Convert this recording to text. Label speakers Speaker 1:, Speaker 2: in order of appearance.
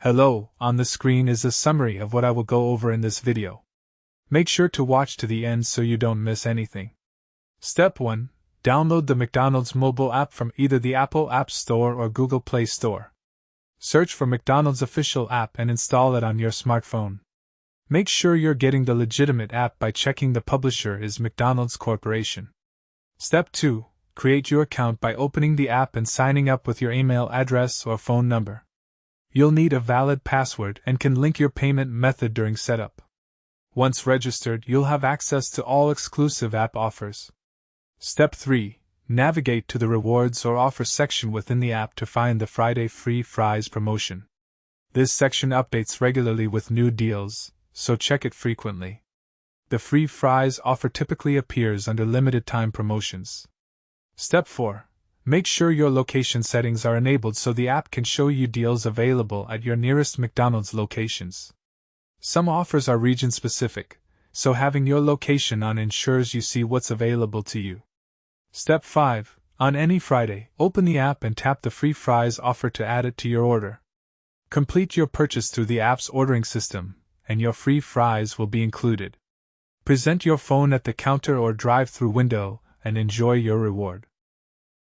Speaker 1: Hello, on the screen is a summary of what I will go over in this video. Make sure to watch to the end so you don't miss anything. Step 1. Download the McDonald's mobile app from either the Apple App Store or Google Play Store. Search for McDonald's official app and install it on your smartphone. Make sure you're getting the legitimate app by checking the publisher is McDonald's Corporation. Step 2. Create your account by opening the app and signing up with your email address or phone number. You'll need a valid password and can link your payment method during setup. Once registered, you'll have access to all exclusive app offers. Step 3. Navigate to the rewards or offers section within the app to find the Friday free fries promotion. This section updates regularly with new deals, so check it frequently. The free fries offer typically appears under limited time promotions. Step 4. Make sure your location settings are enabled so the app can show you deals available at your nearest McDonald's locations. Some offers are region specific, so having your location on ensures you see what's available to you. Step 5. On any Friday, open the app and tap the free fries offer to add it to your order. Complete your purchase through the app's ordering system, and your free fries will be included. Present your phone at the counter or drive-through window and enjoy your reward.